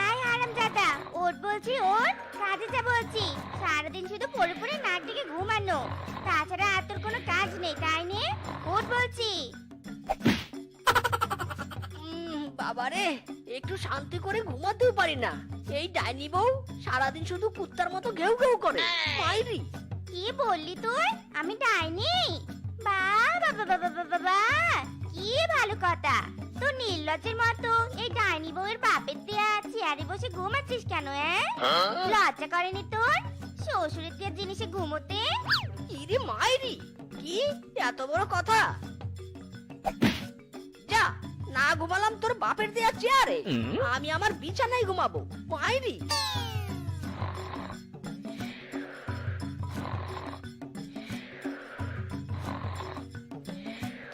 এই হারামজাদা, ওঠ বলছি, ওঠ, কাজে যা বলছি। সারাদিন শুধু পড়ে পড়ে নাক ডেকে ঘুমানো, তাছাড়া আর তোর কোনো কাজ নেই, তাই নে? ওঠ বলছি। বাবারে, একটু শান্তি করে ঘুমাতেও পারি না। এই ডাইনি বউ সারাদিন শুধু কুত্তার মতো ঘেউ ঘেউ করে। মাইরি! কি বললি তুই? আমি ডাইনি? বাবা বাবা বাবা বাবা, কি ভালো কথা। তো নির্লজ্জের মতো এই ডাইনি বউয়ের বাপের দেয়া চেয়ারে বসে ঘুমাচ্ছিস কেন? লজ্জা করেনি তোর শ্বশুরের দেয়া জিনিসে ঘুমোতে? ইরে মাইরি, কি এত বড় কথা! যা, না ঘুমালাম তোর বাপের দেয়া চেয়ারে, আমি আমার বিছানায় ঘুমাবো। মাইরি!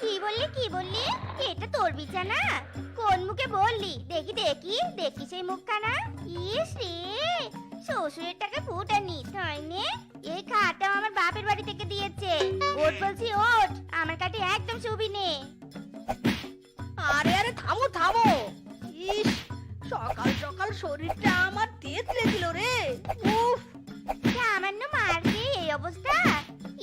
কি বললি কি বললি? এটা তোর বিছানা? কোন মুখে বললি? দেখি দেখি দেখি সেই মুখখানা। ইস রে, শ্বশুরের টাকা ফুটানি, তাই নে? এই খাটটাও আমার বাপের বাড়ি থেকে দিয়েছে। ওঠ বলছি, ওঠ, আমার কাটে একদম শুবি নে। আরে আরে, থামো থামো! ইস, সকাল সকাল শরীরটা আমার তেতলে দিল রে। উফ! সামান্য মার খেয়ে এই অবস্থা?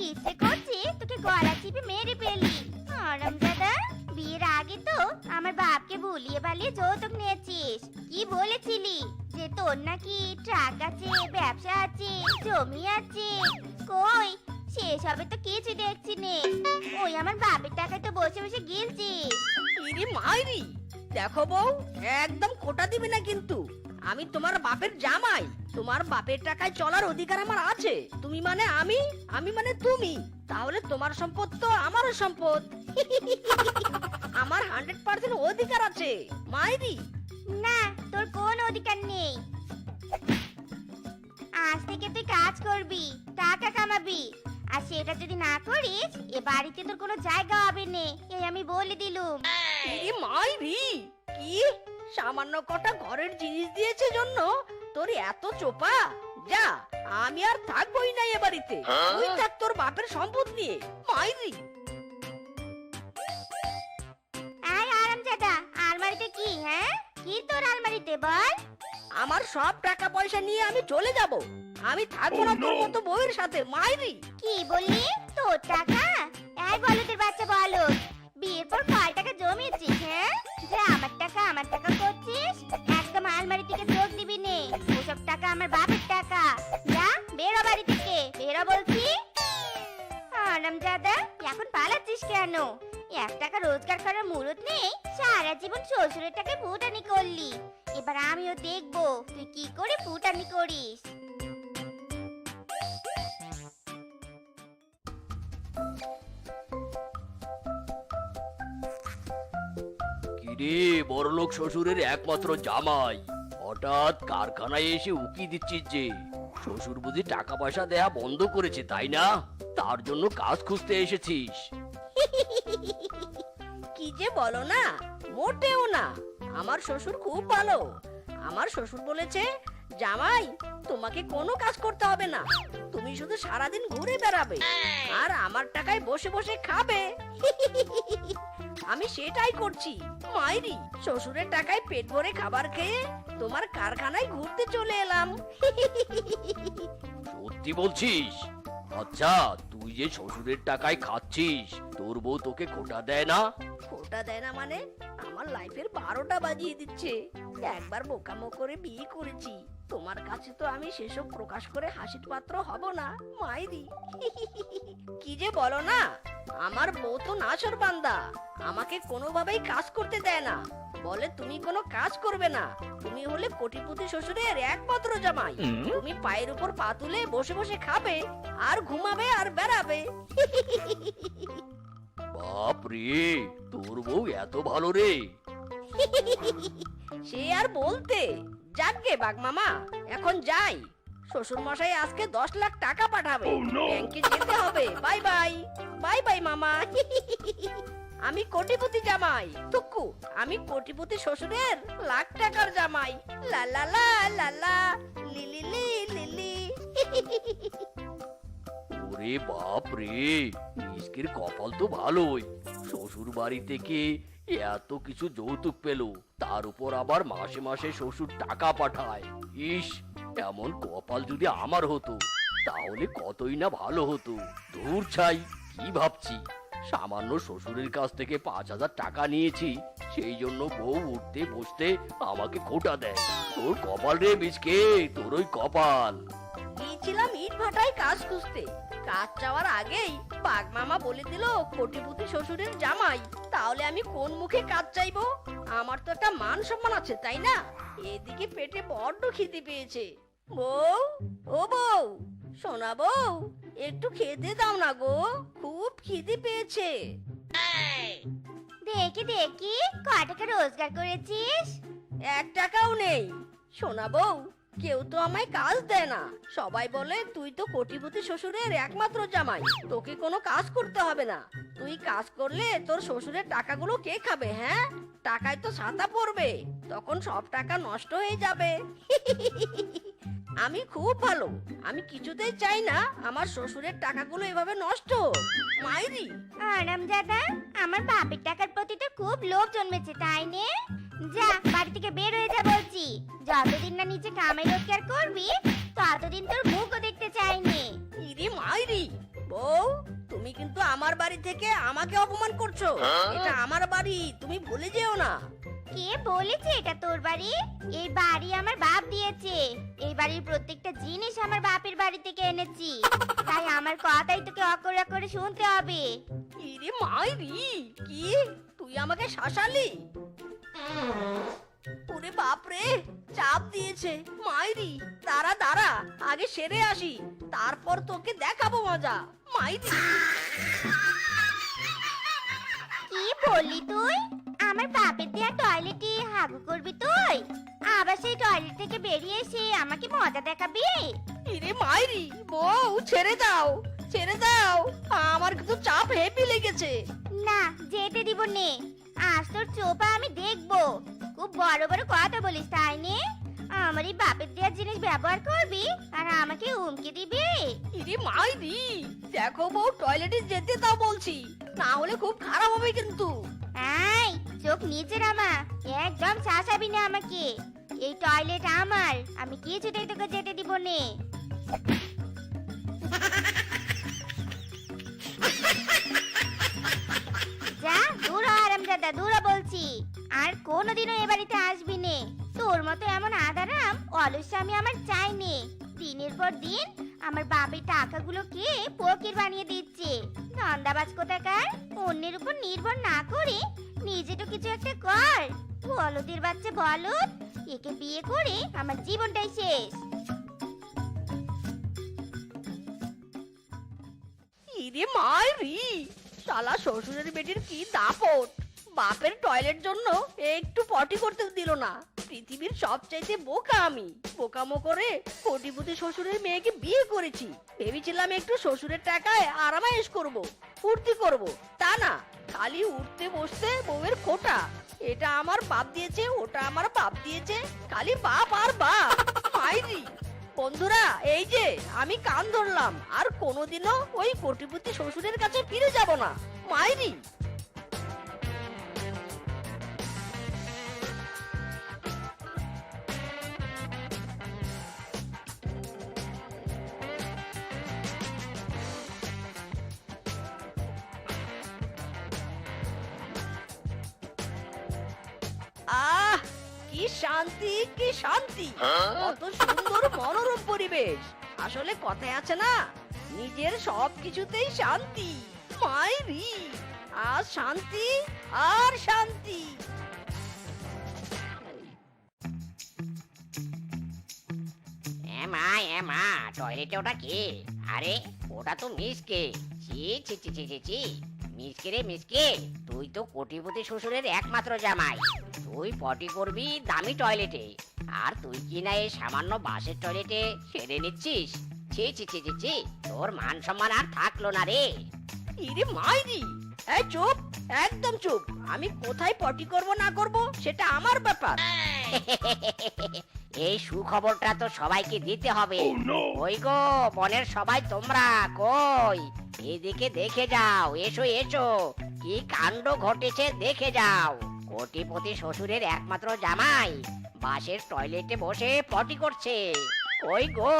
ইচ্ছে করছে তোকে গলা চিপে মেরে ফেলি। হারামজাদা, বিয়ের আগে তো আমার বাপকে ভুলিয়ে বালিয়ে যৌতুক নিয়েছিস। কি বলেছিলি যে তোর নাকি ট্রাক আছে, ব্যবসা আছে, জমি আছে? কই, সেসবে তো কিছু দেখছি নে। ওই আমার বাপের টাকায় তো বসে বসে গিলছিস। ইরে মাইরি, দেখো বউ, একদম খোটা দিবি না কিন্তু। আমি তোমার বাপের জামাই, তোমার বাপের টাকায় চলার অধিকার আমার আছে। তুমি মানে আমি, আমি মানে তুমি। তাহলে তোমার সম্পদ তো আমারও সম্পদ। আমার 100% অধিকার আছে। মাইরি! না, তোর কোনো অধিকার নেই। আজ থেকে তুই কাজ করবি, টাকা কামাবি, আর সেটা যদি না করিস এ বাড়িতে তোর কোনো জায়গা হবে না, এই আমি বলে দিলুম। ইরে মাইরি, কি সামান্য কটা ঘরের জিনিস দিয়েছে জন্য তোর এত চোপা? যা, আমি আর থাকবোই না এ বাড়িতে। তুই থাক তোর বাপের সম্পদ নিয়ে। মাইরি! এই হারামজাদা, আলমারিতে কি? কি তোর আলমারিতে বল? আমার সব টাকা পয়সা নিয়ে আমি চলে যাব। আমি থাকবো না তোর মতো বউয়ের সাথে। মাইরি! কি বললি? তোর টাকা? এই বলদের বাচ্চা বলদ, বিয়ের পর কয় টাকা জমিয়েছিস? যে আমার টাকা করছিস? একদম আলমারি থেকে চোখ দিবি নে। ওসব টাকা আমার বাপের টাকা। যা, বেরো বাড়ি থেকে, বেরো বলছি। হারামজাদা, এখন পালাচ্ছিস কেন? 1 টাকা রোজগার করার মুরত নেই, সারা জীবন শ্বশুরের টাকায় ফুটানি করলি। এবার আমিও দেখবো তুই কি করে ফুটানি করিস। কিরে বড়লোক শ্বশুরের একমাত্র জামাই, হঠাৎ কারখানায় এসে উকি দিচ্ছিস যে? শ্বশুর বুঝি টাকা পয়সা দেয়া বন্ধ করেছে, তাই না? তার জন্য কাজ খুঁজতে এসেছিস? কি যে বলো না, মোটেও না। আমার শ্বশুর খুব ভালো। আমার শ্বশুর বলেছে, জামাই, তোমাকে কোনো কাজ করতে হবে না, তুমি শুধু সারাদিন ঘুরে বেড়াবে আর আমার টাকায় বসে বসে খাবে। আমি সেটাই করছি। মাইরি, শ্বশুরের টাকায় পেট ভরে খাবার খেয়ে তোমার কারখানায় ঘুরতে চলে এলাম। সত্যি বলছিস? আচ্ছা, তুই যে শ্বশুরের টাকায় খাচ্ছিস, তোর বউ তোকে খোটা দেয় না? খোটা দেয় না মানে? আমার লাইফের 12টা বাজিয়ে দিচ্ছে। একবার বোকামো করে বিয়ে করেছি, তোমার কাছে তো আমি সেসব প্রকাশ করে হাসির পাত্র হব না। মাইরি! কি যে বলো না, আমার বউ তো নাছোড়বান্দা, আমাকে কোনোভাবেই কাজ করতে দেয় না। বলে তুমি কোনো কাজ করবে না, তুমি হলে কোটিপতি শ্বশুরের একমাত্র জামাই। তুমি পায়ের উপর পা তুলে বসে বসে খাবে আর ঘুমাবে আর বেড়াবে। বাপ রে, তোর বউ এত ভালো রে! সে আর বলতে। যাকগে বাঘ মামা, এখন যাই। শ্বশুর মশাই আজকে 10 লাখ টাকা পাঠাবে, ব্যাংকে যেতে হবে। Bye bye. বাই বাই মামা। আমি কোটিপতি জামাই। টুকু, আমি কোটিপতি শ্বশুরের লাখ টাকার জামাই। লা লা লা লা লা, লি লি লি লি লি। ওরে বাপ রে, মিসকের কপাল তো ভালোই। শ্বশুর বাড়ি থেকে এত কিছু যৌতুক পেল, তার উপর আবার মাসে মাসে শ্বশুর টাকা পাঠায়। ইস, এমন কপাল যদি আমার হতো তাহলে কতই না ভালো হতো। দূর ছাই, কি ভাবছি, সামান্য শ্বশুরের কাছ থেকে 5,000 টাকা নিয়েছি, সেই জন্য বউ উঠতে বসতে আমাকে খোঁটা দেয়। তোর কপাল রে মিসকে, তোর ওই কপাল। গিয়েছিলাম ইট ভাটায় কাজ খুঁজতে, কাজ চাওয়ার আগেই বাঘ মামা বলে দিল কোটিপতি শ্বশুরের জামাই। তাহলে আমি কোন মুখে কাজ চাইবো? আমার তো একটা মান সম্মান আছে, তাই না? এদিকে পেটে বড্ড খিদে পেয়েছে। বউ, ও বউ, সোনা বউ, একটু খেতে দাও না গো, খুব খিদে পেয়েছে। দেখি দেখি ক টাকা রোজগার করেছিস? 1 টাকাও নেই। সোনা বউ, কেউ তো আমায় কাজ দেয় না। সবাই বলে তুই তো কোটিপতি শ্বশুরের একমাত্র জামাই, তোকে কোনো কাজ করতে হবে না। তুই কাজ করলে তোর শ্বশুরের টাকাগুলো কে খাবে? হ্যাঁ, টাকায় তো ছাতা পড়বে, তখন সব টাকা নষ্ট হয়ে যাবে। আমি খুব ভালো, আমি কিছুতেই চাই না আমার শ্বশুরের টাকাগুলো এভাবে নষ্ট হোক। মাইরি, আরামজাদা, আমার বাপের টাকার প্রতি তো খুব লোভ জন্মেছে, তাই নে? যা, বাড়ি থেকে বের হয়ে যা বলছি। যতদিন না নিচে কামাই রোজগার করবি, ততদিন তোর মুখও দেখতে চাইনি। ইরে মাইরি, বউ, তুমি কিন্তু আমার বাড়ি থেকে আমাকে অপমান করছো। এটা আমার বাড়ি, তুমি ভুলে যেও না। কে বলেছে এটা তোর বাড়ি? এই বাড়ি আমার বাপ দিয়েছে। এই বাড়ির প্রত্যেকটা জিনিস আমার বাপের বাড়ি থেকে এনেছি, তাই আমার কথাই তোকে অকড়া করে শুনতে হবে। ইরে মাইরি, কি তুই আমাকে শাসালি? ওরে বাপ রে, চাপ দিয়েছে। মাইরি, দাঁড়া দাঁড়া, আগে সেরে আসি, তারপর তোকে দেখাবো মজা। মাইরি, কি বললি তুই? আমার বাপের দেয়া টয়লেটে হাগু করবি তুই? আবার সেই টয়লেট থেকে বেরিয়ে এসে আমাকে মজা দেখাবি? ইরে মাইরি, বউ ছেড়ে দাও, ছেড়ে দাও, আমার কিন্তু চাপ হেভি লেগেছে। না, যেতে দিব নে। আজ তোর চোপা আমি দেখবো। খুব বড় বড় কথা বলিস, তাই নে? আমার এই বাপের দেওয়া জিনিস ব্যবহার করবি আর আমাকে হুমকি দিবি? ইরে মাইরি, দেখো বউ, টয়লেটে যেতে দাও বলছি, না হলে খুব খারাপ হবে কিন্তু। এই, চোখ নিচে নামা, একদম শাসাবি না আমাকে। এই টয়লেট আমার, আমি কিছুতেই তোকে যেতে দিব নে। যা, দূর হ হারামজাদা, দূর হ বলছি। আর কোনোদিনও এ বাড়িতে আসবি নে। তোর মতো এমন আদারাম অলস আমি আমার চাইনি। দিনের পর দিন আমার বাপের টাকাগুলো কে ফকির বানিয়ে দিচ্ছে। ধান্দাবাজ কোথাকার, অন্যের উপর নির্ভর না করে নিজে তো কিছু একটা কর। বলদের বাচ্চা বলদ, একে বিয়ে করে আমার জীবনটাই শেষ। ইরে মাইরি, শালা শ্বশুরের বেটির কি দাপট! বাপের টয়লেট জন্য একটু পটি করতে দিল না। পৃথিবীর সবচাইতে বোকা আমি। বোকামো করে কোটিপতি শ্বশুরের মেয়েকে বিয়ে করেছি। ভেবেছিলাম একটু শ্বশুরের টাকায় আরামায়েশ করব, ফুর্তি করব। তা না, খালি উঠতে বসতে বউয়ের খোটা। এটা আমার বাপ দিয়েছে, ওটা আমার বাপ দিয়েছে, খালি বাপ আর বাপ। মাইরি, বন্ধুরা, এই যে আমি কান ধরলাম, আর কোনোদিনও ওই কোটিপতি শ্বশুরের কাছে ফিরে যাব না। মাইরি, আহ, কি শান্তি, কি শান্তি! কত সুন্দর মনোরম পরিবেশ। আসলে কথায় আছে না, নিজের সব কিছুতেই শান্তি। মাইরি, আর শান্তি, আর শান্তি। মা, টয়লেটে ওটা কে? আরে ওটা তো মিসকে। ছি ছি ছি ছি ছি ছি, মিসকে রে মিসকে, তুই তো কোটিপতি শ্বশুরের একমাত্র জামাই। তুই পটি করবি দামি টয়লেটে, আর তুই কি না এই সামান্য বাসের টয়লেটে সেরে নিচ্ছিস? ছি ছি ছি ছি ছি, তোর মান সম্মান আর থাকলো না রে। ইরে মাইরি, এই চুপ, একদম চুপ। আমি কোথায় পটি করব না করব সেটা আমার ব্যাপার। এই সুখবরটা তো সবাইকে দিতে হবে। ওই গো বনের সবাই তোমরা কই, এদিকে দেখে যাও, এসো এসো, কি কাণ্ড ঘটেছে দেখে যাও। কোটিপতি শ্বশুরের একমাত্র জামাই বাসের টয়লেটে বসে পটি করছে। কই গো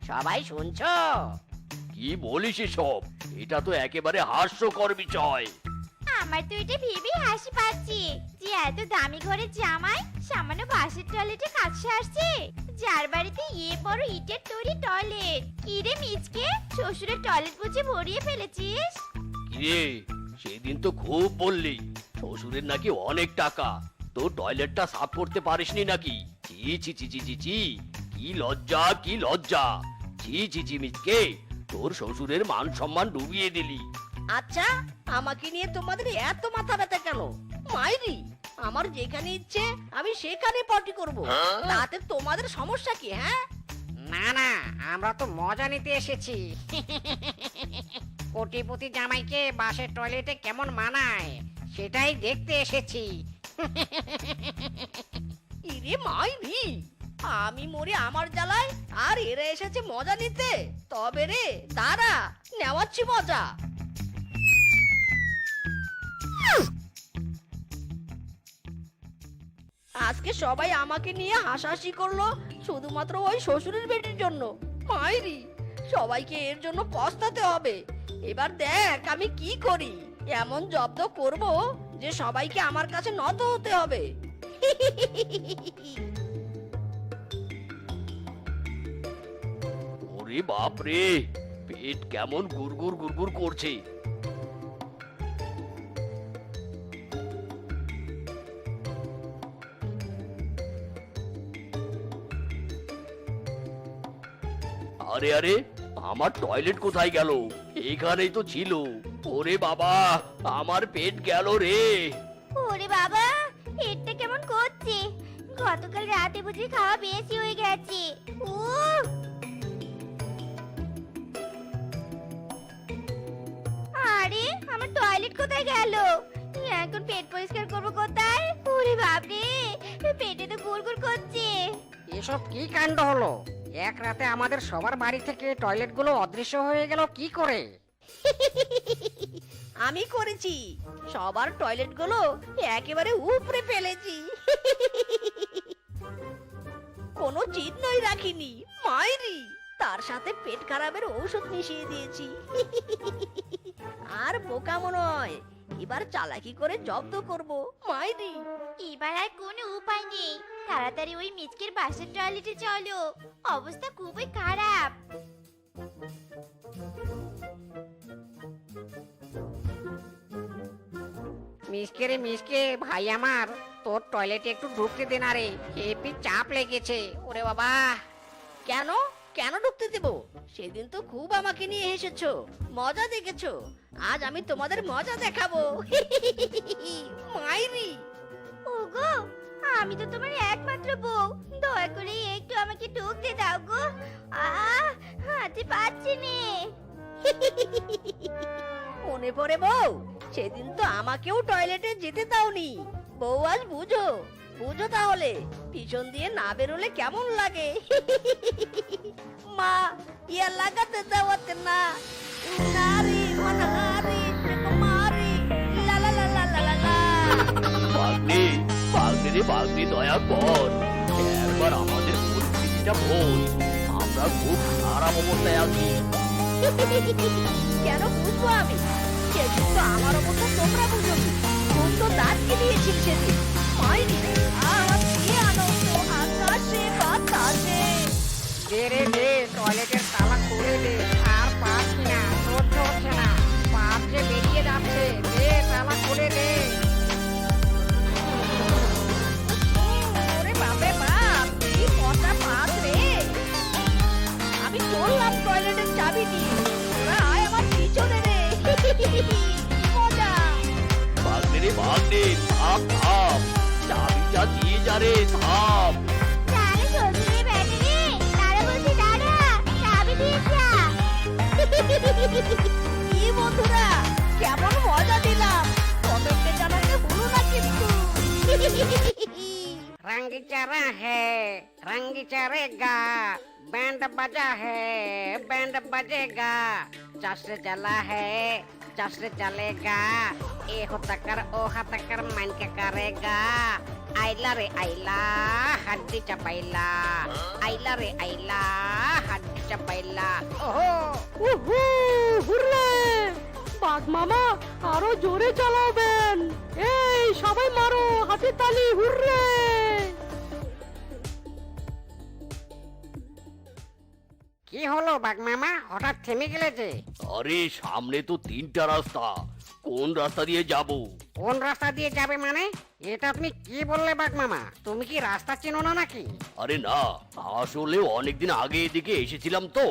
সবাই শুনছো? কি বলিস সব? এটা তো একেবারে হাস্যকর বিষয়। আমার তো এটা ভেবেই হাসি পাচ্ছে যে এত দামি ঘরের জামাই সামান্য বাসের টয়লেটে কাজ সারছে, যার বাড়িতে বড় ইটের তৈরি টয়লেট। কি রে মিচকে, শ্বশুরের টয়লেট বুঝে ভরিয়ে ফেলেছিস? কিরে, সেদিন তো খুব বললি শ্বশুরের নাকি অনেক টাকা, তো টয়লেটটা সাফ করতে পারিসনি নাকি? ছি ছি ছি ছি ছি ছি, কি লজ্জা কি লজ্জা! ছি ছি ছি মিচকে, তোর শ্বশুরের মান সম্মান ডুবিয়ে দিলি। আচ্ছা, আমাকে নিয়ে তোমাদের এত মাথা ব্যথা কেন? মাইরি, আমার যেখানে ইচ্ছে আমি সেখানে পটি করব, তাতে তোমাদের সমস্যা কি? হ্যাঁ, না না, আমরা তো মজা নিতে এসেছি। কোটিপতি জামাইকে বাসের টয়লেটে কেমন মানায় সেটাই দেখতে এসেছি। ইরে মাইরি, আমি মরে আমার জ্বালায় আর এরা এসেছে মজা নিতে। তবে রে দাঁড়া, নেওয়াচ্ছি মজা। আজকে সবাই আমাকে নিয়ে হাসাহাসি করলো শুধুমাত্র ওই শ্বশুরের বেটির জন্য। মাইরি, সবাইকে এর জন্য পস্তাতে হবে। এবার দেখ আমি কি করি, এমন জব্দ করব যে সবাইকে আমার কাছে নত হতে হবে। ওরে বাপ রে, পেট কেমন গুড়গুড় গুড়গুড় করছে। আরে আরে, আমার টয়লেট কোথায় গেল? এখানেই তো ছিল। ওরে বাবা, আমার পেট গেল রে। ওরে বাবা, পেটটা কেমন করছে, গতকাল রাতে বুঝি খাওয়া বেশি হয়ে গেছে। উফ! আরে আমার টয়লেট কোথায় গেল? এখন পেট পরিষ্কার করবো কোথায়? ওরে বাপরে, পেটে তো গুড়গুড় করছে। এসব কি কাণ্ড হলো? এক রাতে আমাদের সবার বাড়ি থেকে টয়লেটগুলো অদৃশ্য হয়ে গেল কি করে? আমি করেছি, সবার টয়লেট গুলো একেবারে উপরে ফেলেছি। কোনো চিহ্নই রাখিনি মাইরি, তার সাথে পেট খারাপের ঔষধ মিশিয়ে দিয়েছি। আর বোকামো নয়, এবার চালাকি করে জব্দ করব মাইরি। এবার আর কোনো উপায় নেই, তাড়াতাড়ি ওই মিচকের বাসের টয়লেটে চলো, অবস্থা খুবই খারাপ। মিসকে রে মিসকে, ভাই আমার, তোর টয়লেটে একটু ঢুকতে দে না রে, হেপি চাপ লেগেছে। ওরে বাবা! কেন কেন ঢুকতে দেব? সেদিন তো খুব আমাকে নিয়ে হেসেছো, মজা দেখেছো। আজ আমি তোমাদের মজা দেখাবো। মাইরি, ওগো, আমি তো তোমার একমাত্র বউ, দয়া করে একটু আমাকে ঢুকতে দাও গো। হাতে পাচ্ছি নে। মনে পড়ে বউ? সেদিন তো আমাকেও টয়লেটে যেতে দাওনি। বউ আজ বুঝো, বুঝো তাহলে পিছন দিয়ে না বেরোলে কেমন লাগে। মা, ইয়া লাগাতে দাওয়াতে না নারী মানারি মারি লা লা লা লা লা লা। ভাগ্নে, ভাগ্নে রে ভাগ্নে, দয়া কর, একবার আমাদের পরিস্থিতিটা বল। আমরা খুব খারাপ অবস্থায় আছি। কেন বুঝবো আমি? সেদিন তো আমার অবস্থা তোমরা বুঝো, কোন তো দাঁতকে দিয়েছিল সেদিন। মাইরি, কি আনন্দ আকাশে বাতাসে। দে রে দে, টয়লেটের তালা খুলে দে। আর পারছি না, সহ্য হচ্ছে না, পাপ যে বেরিয়ে যাচ্ছে। দে, তালা খুলে দে। ওরে বাপরে বাপ, কি মজা পাস রে। আমি চললাম টয়লেটের চাবি নিয়ে, তোরা আয় আমার পিছনে রে। মজা। ভাগ্নে রে ভাগ্নে, থাম থাম, চাবিটা দিয়ে যা রে, থাম। দাঁড়া শ্বশুরের বেটি রে, দাঁড়া বলছি দাঁড়া, চাবি দিয়ে যা। কি বন্ধুরা, কেমন মজা দিলাম, কমেন্টে জানাতে ভুলো না কিন্তু। রাং रंगी चारा है रंगी चारेगा बैंड बजा है बैंड बजेगा चश्र चला है चश्र चलेगा ए हो तकर ओ हा तकर मन के करेगा आइला रे आइला हड्डी चपैला आइला रे आइला हड्डी चपैला ओहो উহু, হুররে! বাঘ মামা আরো জোরে চালাবেন। এই সবাই মারো হাতে তালি, হুররে! কি হলো বাঘ মামা হঠাৎ থেমে গেলে যে আরে সামনে তো 3টা রাস্তা, কোন রাস্তা দিয়ে যাব? কোন রাস্তা দিয়ে যাবে মানে এটা তুমি কি বললে বাঘ মামা তুমি কি রাস্তা চেনো না নাকি আরে না, আসলে অনেকদিন আগে এদিকে এসেছিলাম তো,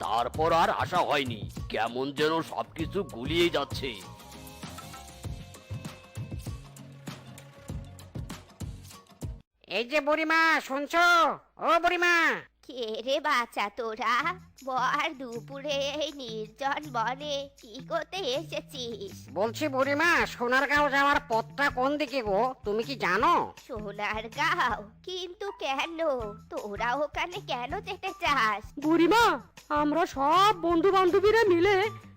তারপর আর আসা হয়নি। কেমন যেন সবকিছু গুলিয়ে যাচ্ছে। এই যে বুড়িমা শুনছো ও বুড়িমা কে রে বাচ্চা তোরা? বর দুপুরে এই নির্জন বনে কি করতে এসেছিস? বলছি বুড়িমা সোনারগাঁও যাওয়ার পথটা কোন দিকে গো তুমি কি জানো সোনার গাঁও? কিন্তু কেন? তোরা ওখানে কেন যেতে চাস? বুড়িমা, আমরা সব বন্ধু বান্ধবীরা মিলে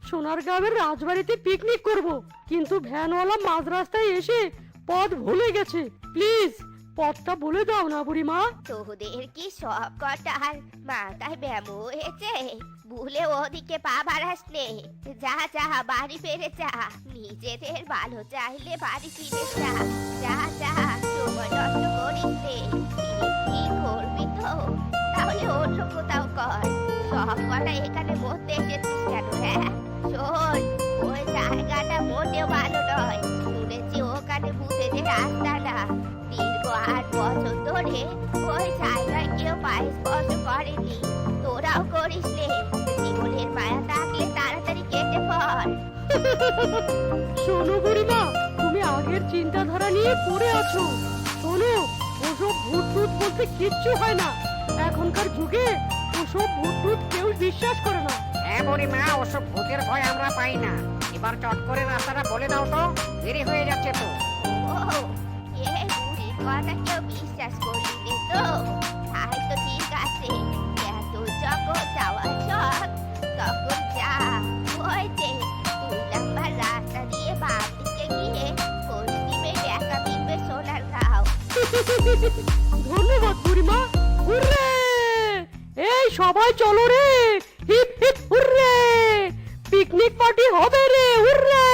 সোনারগাঁওয়ের রাজবাড়িতে পিকনিক করব, কিন্তু ভ্যানওয়ালা মাঝ রাস্তায় এসে পথ ভুলে গেছে। প্লিজ পথটা বলে দাও না বুড়িমা। তোদের কি সব কটার মাথায় ব্যামো হয়েছে? ভুলে ওদিকে পা বাড়াসনে। যা যা বাড়ি ফিরে যা, নিজেদের ভালো চাইলে বাড়ি ফিরে যা। যা যা, সময় নষ্ট করিস নে। কি করবি তো? তাহলে অন্য কোথাও কর। সব কটা এখানে মরতে এসেছিস কেন? হ্যাঁ শোন, ওই জায়গাটা মোটেও ভালো নয়। শুনেছি ওখানে ভূতেদের রাস্তা না। দীর্ঘ 8 বছর ধরে ওই জায়গায় কেউ পায়ে স্পর্শ করেনি। তোরাও করিস নে। জীবনের মায়া থাকলে তাড়াতাড়ি কেটে পড়। শোনো বুড়িমা, তুমি আগের চিন্তাধারা নিয়ে পড়ে আছো। শোনো, ওসব ভূত টুত বলতে কিচ্ছু হয় না। এখনকার যুগে ওসব ভূত টুত কেউ বিশ্বাস করে না। হ্যাঁ বুড়িমা ওসব ভূতের ভয় আমরা পাই না এবার চট করে রাস্তাটা বলে দাও তো দেরি হয়ে যাচ্ছে তো ও, এই বুড়ির কথা কেউ বিশ্বাস করলি নে তো? তাই তো ঠিক আছে। এত যখন যাওয়ার শখ, তখন যা। ওই যে 2 নাম্বার রাস্তা দিয়ে বাম দিকে গিয়ে পশ্চিমে দেখা মিলবে সোনার গাঁও। ধন্যবাদ বুড়িমা। হুররে! এই সবাই চলো রে, hip hip hooray! Picnic party হবে রে, হুররে!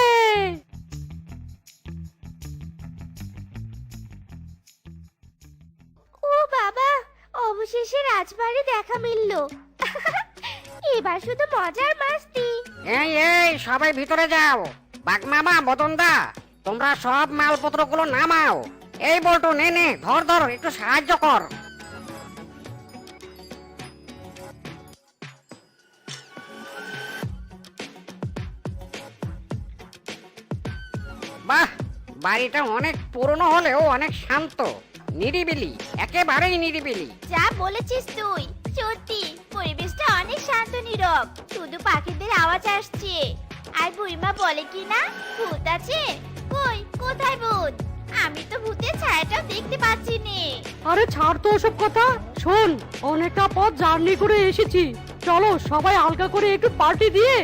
ও বাবা, অবশেষে রাজবাড়ি দেখা মিলল। এবার শুধু মজার মাস্তি। এই এই সবাই ভিতরে যাও বাঘ মামা মদনদা তোমরা সব মালপত্রগুলো নামাও এই বলটো নে নে ধর ধর একটু সাহায্য কর বাহ বাড়িটা অনেক পুরনো হলেও অনেক শান্ত নিরিবিলি একেবারেই নিরিবিলি। যা বলেছিস তুই, সত্যি পরিবেশটা অনেক শান্ত নীরব। শুধু পাখিদের আওয়াজ আসছে। আর বুড়িমা বলে কি না ভূত আছে? কই, কোথায় ভূত? আমি তো ভূতের ছায়াটাও দেখতে পাচ্ছি নে। আরে ছাড় তো ওসব কথা। শোন, অনেকটা পথ জার্নি করে এসেছি, চলো সবাই আলগা করে একটু পার্টি দিয়ে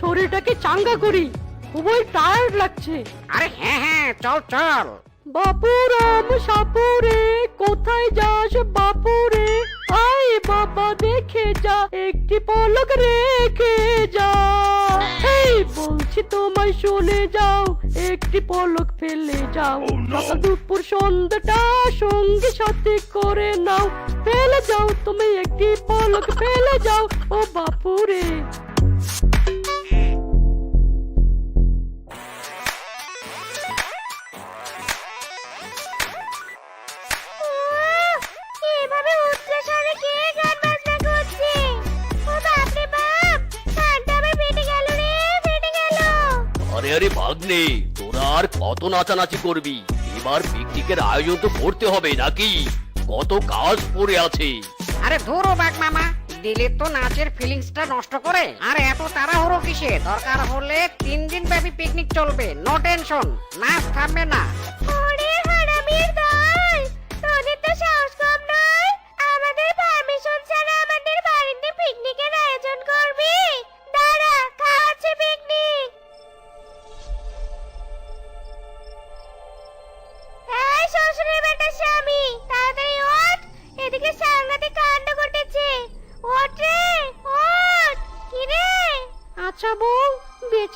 শরীরটাকে চাঙ্গা করি। খুবই টায়ার্ড লাগছে। আরে হ্যাঁ হ্যাঁ চল চল বাপুরাম সাপুরে, কোথায় যাস বাপুরে? আয় বাবা দেখে যা, একটি পলক রেখে যা। এই বলছি তোমায় শুনে যাও, একটি পলক ফেলে যাও। সকাল দুপুর সন্ধ্যাটা সঙ্গে সাথে করে নাও। ফেলে যাও তুমি একটি পলক, ফেলে যাও ও বাপুরে। এভাবে উচ্চস্বরে কে গান বাজনা করছে? ও বাপ রে বাপ, কানটা আবার ফেটে গেল রে, ফেটে গেল। আরে আরে ভাগ্নে, তোরা আর কত নাচানাচি করবি? এবার পিকনিকের আয়োজন তো করতে হবে নাকি? কত কাজ পড়ে আছে। আরে ধুর বাঘ মামা দিলে তো নাচের ফিলিংসটা নষ্ট করে। আর এত তাড়াহুড়ো কিসে? দরকার হলে 3 দিন ব্যাপী পিকনিক চলবে, নো টেনশন, নাচ থামবে না। ওরে হারামির দল, তোদের তো সাহস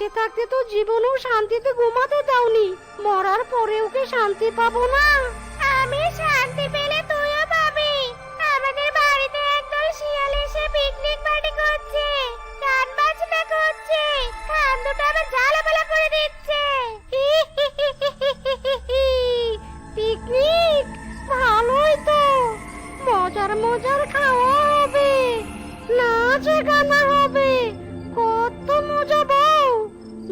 বেঁচে থাকতে তো জীবনেও শান্তিতে ঘুমাতে দাওনি, মরার পরে ওকে শান্তি পাবো না? আমি শান্তি পেলে তুইও পাবি। আমাদের বাড়িতে একদল শিয়াল এসে পিকনিক পার্টি করছে, গান বাজনা করছে, কান দুটো আবার ঝালাপালা করে দিচ্ছে। পিকনিক ভালোই তো, মজার মজার খাওয়া হবে, নাচ গানা হবে, কত মজা বউ।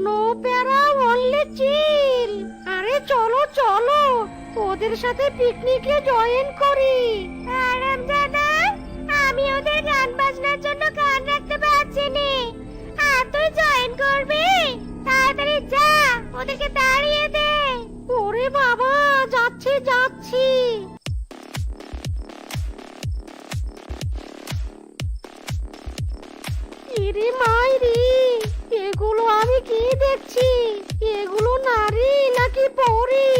নো প্যারা অনলি চিল। আরে চলো চলো, ওদের সাথে পিকনিকে জয়েন করি। আরামজাদা, আমি ওদের গান বাজনার জন্য গান রাখতে পারছি না, আর তুই জয়েন করবি? তাড়াতাড়ি যা, ওদেরকে দাঁড়িয়ে দে। ওরে বাবা, যাচ্ছি যাচ্ছি। ইরে মাইরি, এগুলো আমি কি দেখছি? এগুলো নারী নাকি পরী?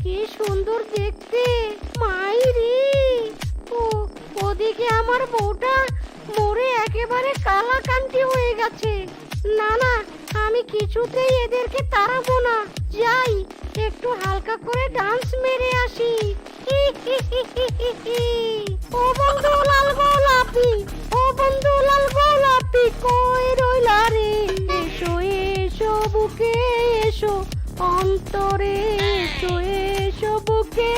কি সুন্দর দেখতে, মাইরি। ও ওদিকে আমার বউটা মরে একেবারে কালা কান্তি হয়ে গেছে। না না, আমি কিছুতেই এদেরকে তাড়াবো না। যাই, একটু হালকা করে ডান্স মেরে আসি। ও বন্ধু লাল গোলাপি, ও বন্ধু লাল গোলাপি, কই রইলা রে? এসো এসো বুকে এসো, অন্তরে এসো, এসো বুকে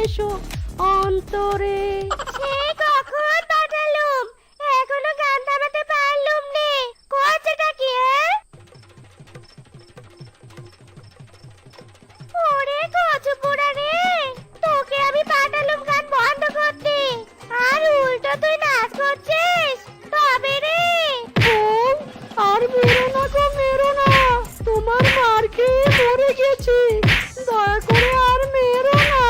এসো, অন্তরে। সেই কখন পাঠালুম, এখনো গান থামাতে পারলুম নে। করছেটা কি? ওরে কচুপুরা রে, তোকে আমি পাঠালুম গান বন্ধ করতে, আর উল্টো তুই নাচ করছিস। তবে রে আর মেরো না গো, মেরো না, তোমার মার খেয়ে মরে গেছি, দয়া করে আর মেরো না।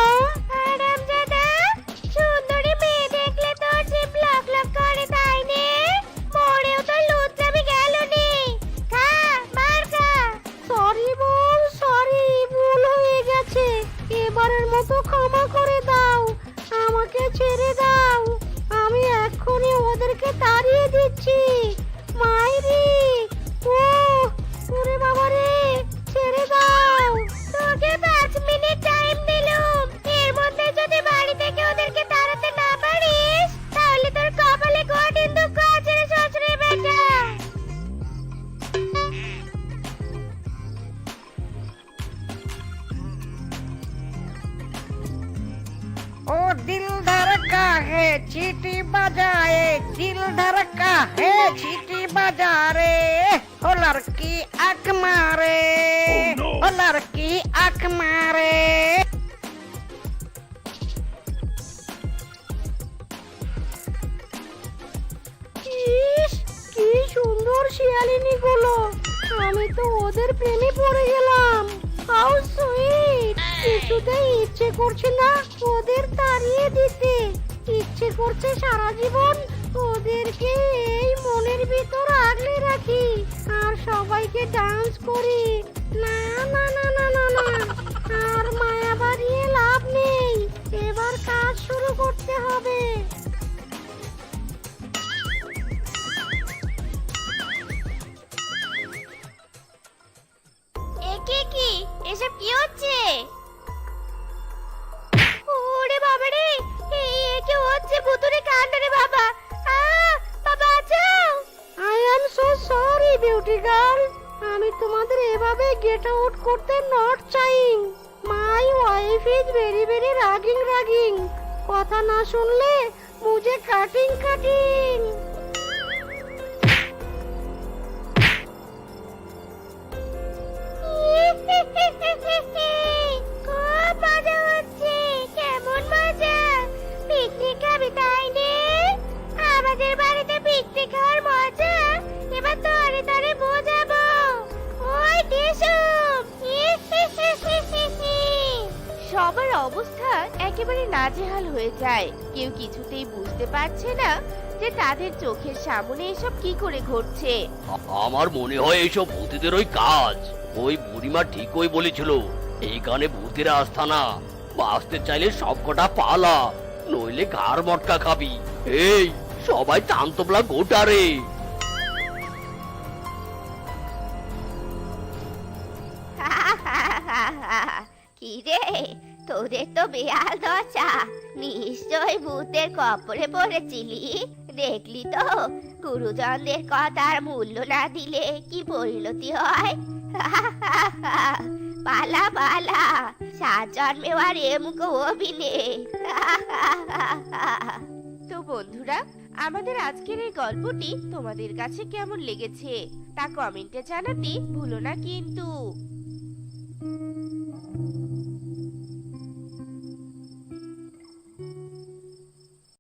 আরামজাদা, সুন্দরী মেয়ে দেখলে তোর জিভ লক লক করে, তাই নে? মরেও তোর লুচ্চামি গেল নে। খা, মার খা। সরি বল, সরি, ভুল হয়ে গেছে, এবারের মতো ক্ষমা করে দাও, আমাকে ছেড়ে দাও, আমি এক্ষুনি ওদেরকে তাড়িয়ে দিচ্ছি। মাইরি, ও ওরে বাবা রে, ছেড়ে দাও। তোকে 5 মিনিট টাইম দিলুম, এর মধ্যে যদি বাড়ি থেকে ওদেরকে তাড়াতে না পারিস, তাহলে তোর কপালে কঠিন দুঃখ আছে রে শ্বশুরে বেটা। ओ दिल धड़का है चीटी बजाए, दिल धड़का है चीटी बजा रे, ओ लड़की आंख मारे, ओ लड़की आंख मारे। ইস, কি সুন্দর শিয়ালিনী গুলো, আমি তো ওদের প্রেমে পড়ে গেলাম। How sweet. কিছুতেই ইচ্ছে করছে না ওদের তাড়িয়ে দিতে, ইচ্ছে করছে সারা জীবন ওদেরকে এই মনের ভিতর আগলে রাখি আর সবাইকে ডান্স করি। না না না না না না, আর মায়া বাড়িয়ে লাভ নেই, এবার কাজ শুরু করতে হবে। একে কি এসব কি হচ্ছে? ওরে বাবা রে, এই কি হচ্ছে? ভুতুরে কাণ্ড রে বাবা। বাবা বাঁচাও। I am so sorry beauty girl, আমি তোমাদের এভাবে গেট আউট করতে নট চাইং। My wife is very very raging raging, কথা না শুনলে মুঝে কাটিং কাটিং। খুব মজা হচ্ছে, কেমন মজা। পিকনিক খাবি তাই নে? আমাদের বাড়িতে পিকনিক খাওয়ার মজা এবার তরে তরে বোঝাবো। ওই দেশুম। সবার অবস্থা একেবারে নাজেহাল হয়ে যায়, কেউ কিছুতেই বুঝতে পারছে না যে তাদের চোখের সামনে এসব কি করে ঘটছে। আমার মনে হয় এইসব ভূতিদের ওই কাজ। ওই বুড়িমা ঠিকই বলেছিল, এইখানে ভূতের আস্থানা, বাঁচতে চাইলে সবকটা পালা, নইলে ঘাড় মটকা খাবি। এই সবাই চান্তবলা গোটা রে। কি রে, তোদের তো বেহাল দশা, নিশ্চয় ভূতের কবরে পড়েছিলি। দেখলি তো গুরুজনদের কথার মূল্য না দিলে কি পরিণতি হয়। পালা পালা, সাত জন্মেও আর এ মুখ হবি নে। তো বন্ধুরা, আমাদের আজকের এই গল্পটি তোমাদের কাছে কেমন লেগেছে তা কমেন্টে জানাতে ভুলো না কিন্তু।